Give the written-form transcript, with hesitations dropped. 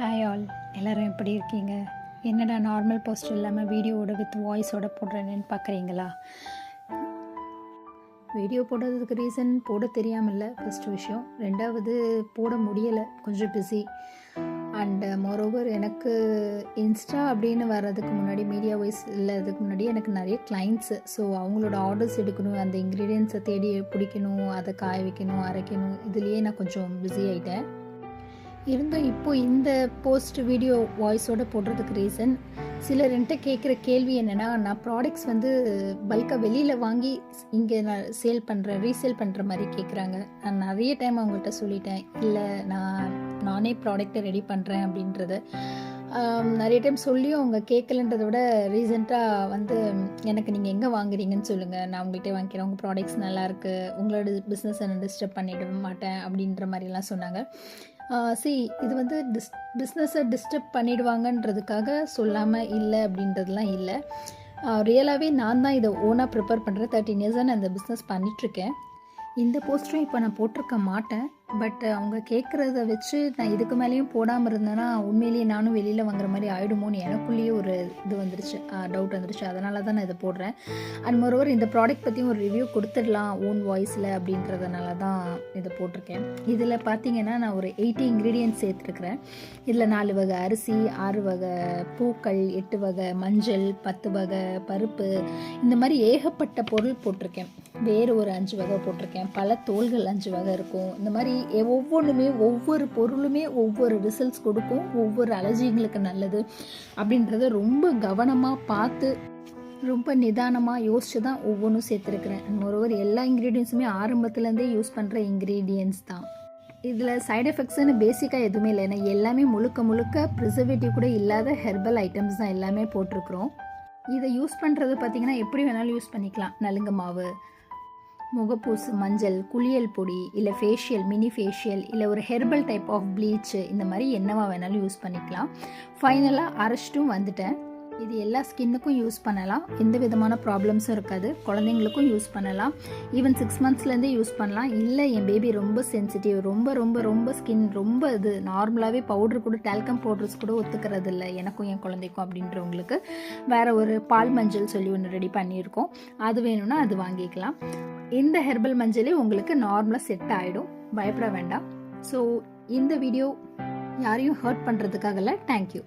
Hi all, எல்லோரும் எப்படி இருக்கீங்க? என்னடா நார்மல் போஸ்ட் இல்லாமல் வீடியோவோட வித் வாய்ஸோட போடுறேன்னு பார்க்குறீங்களா? வீடியோ போடுறதுக்கு ரீசன் போட தெரியாமல் இல்லை ஃபஸ்ட்டு விஷயம். ரெண்டாவது போட முடியலை, கொஞ்சம் பிஸி. அண்ட் மோரோவர் எனக்கு இன்ஸ்டா அப்படின்னு வர்றதுக்கு முன்னாடி, மீடியா வாய்ஸ் இல்லாததுக்கு முன்னாடி எனக்கு நிறைய கிளைண்ட்ஸு. ஸோ அவங்களோட ஆர்டர்ஸ் எடுக்கணும், அந்த இன்க்ரீடியன்ஸை தேடி பிடிக்கணும், அதை காய வைக்கணும், அரைக்கணும், இதுலேயே நான் கொஞ்சம் பிஸி ஆகிட்டேன். இருந்தும் இப்போது இந்த போஸ்ட் வீடியோ வாய்ஸோடு போடுறதுக்கு ரீசன், சிலர் என்கிட்ட கேட்குற கேள்வி என்னென்னா, நான் ப்ராடக்ட்ஸ் பல்காக வெளியில் வாங்கி இங்கே நான் ரீசேல் பண்ணுற மாதிரி கேட்குறாங்க. நான் நிறைய டைம் அவங்கள்ட்ட சொல்லிட்டேன், இல்லை நானே ப்ராடக்ட்டை ரெடி பண்ணுறேன் அப்படின்றத. நிறைய டைம் சொல்லியும் அவங்க கேட்கலன்றதை விட ரீசெண்டாக எனக்கு நீங்கள் எங்கே வாங்குறீங்கன்னு சொல்லுங்கள், நான் உங்கள்கிட்ட வாங்கிக்கிறேன், உங்கள் ப்ராடக்ட்ஸ் நல்லாயிருக்கு, உங்களோட பிஸ்னஸை நான் டிஸ்டர்ப் பண்ணிட மாட்டேன் அப்படின்ற மாதிரிலாம் சொன்னாங்க. இது பிஸ்னஸை டிஸ்டர்ப் பண்ணிடுவாங்கன்றதுக்காக சொல்லாமல் இல்லை அப்படின்றதுலாம் இல்லை. ரியலாகவே நான் தான் இதை ஓனாக ப்ரிப்பேர் பண்ணுறேன். 13 இயர்ஸாக நான் இந்த பிஸ்னஸ் பண்ணிகிட்ருக்கேன். இந்த போஸ்டரும் இப்போ நான் போட்டிருக்க மாட்டேன். பட் அவங்க கேட்குறத வச்சு நான் இதுக்கு மேலேயும் போடாமல் இருந்தேன்னா உண்மையிலேயே நானும் வெளியில் வாங்குற மாதிரி ஆகிடுமோன்னு எனக்குள்ளேயே ஒரு டவுட் வந்துருச்சு. அதனால தான் நான் இதை போடுறேன். அண்ட் மோரோவர் இந்த ப்ராடக்ட் பற்றியும் ஒரு ரிவ்யூ கொடுத்துடலாம் ஓன் வாய்ஸில் அப்படின்றதுனால தான் இதை போட்டிருக்கேன். இதில் பார்த்தீங்கன்னா நான் ஒரு 80 இன்க்ரீடியன்ட்ஸ் சேர்த்துருக்குறேன். இதில் 4 வகை அரிசி, 6 வகை பூக்கள், 8 வகை மஞ்சள், 10 வகை பருப்பு, இந்த மாதிரி ஏகப்பட்ட பொருள் போட்டிருக்கேன். வேறு ஒரு 5 வகை போட்டிருக்கேன். பல தோள்கள் 5 வகை இருக்கும். இந்த மாதிரி ஒவ்வொன்றுமே, ஒவ்வொரு பொருளுமே ஒவ்வொரு ரிசல்ட்ஸ் கொடுக்கும், ஒவ்வொரு அலர்ஜிங்களுக்கு நல்லது அப்படின்றத ரொம்ப கவனமாக பார்த்து, ரொம்ப நிதானமாக யோசித்து தான் ஒவ்வொன்றும் சேர்த்துருக்குறேன். மொரோவர் எல்லா இன்க்ரீடியன்ஸுமே ஆரம்பத்துலேருந்தே யூஸ் பண்ணுற இன்க்ரீடியன்ஸ் தான். இதில் சைடு எஃபெக்ட்ஸ்னு பேசிக்காக எதுவுமே இல்லை. ஏன்னா எல்லாமே முழுக்க ப்ரிசர்வேட்டிவ் கூட இல்லாத ஹெர்பல் ஐட்டம்ஸ் தான் எல்லாமே போட்டிருக்கிறோம். இதை யூஸ் பண்ணுறது பார்த்திங்கன்னா எப்படி வேணாலும் யூஸ் பண்ணிக்கலாம். நலுங்கு மாவு, முகப்பூசு, மஞ்சள், குளியல் பொடி, இல்லை ஃபேஷியல், மினி ஃபேஷியல், இல்லை ஒரு ஹெர்பல் டைப் ஆஃப் ப்ளீச்சு, இந்த மாதிரி என்னவா வேணாலும் யூஸ் பண்ணிக்கலாம். ஃபைனலாக அரைச்சிட்டும் வந்துட்டேன். இது எல்லா ஸ்கின்னுக்கும் யூஸ் பண்ணலாம், எந்த விதமான ப்ராப்ளம்ஸும் இருக்காது. குழந்தைங்களுக்கும் யூஸ் பண்ணலாம், ஈவன் 6 மந்த்ஸ்லேருந்தே யூஸ் பண்ணலாம். இல்லை என் பேபி ரொம்ப சென்சிட்டிவ், ரொம்ப ஸ்கின் ரொம்ப இது நார்மலாகவே பவுட்ரு கூட, டால்கம் பவுடர்ஸ் கூட ஒத்துக்கிறது இல்லை எனக்கும் என் குழந்தைக்கும் அப்படின்றவங்களுக்கு வேறு ஒரு பால் மஞ்சள் சொல்லி ஒன்று ரெடி பண்ணியிருக்கோம். அது வேணும்னா அது வாங்கிக்கலாம். இந்த ஹெர்பல் மஞ்சளே உங்களுக்கு நார்மலாக செட் ஆகிடும், பயப்பட வேண்டாம். ஸோ இந்த வீடியோ யாரையும் ஹர்ட் பண்ணுறதுக்காக இல்லை. தேங்க்யூ.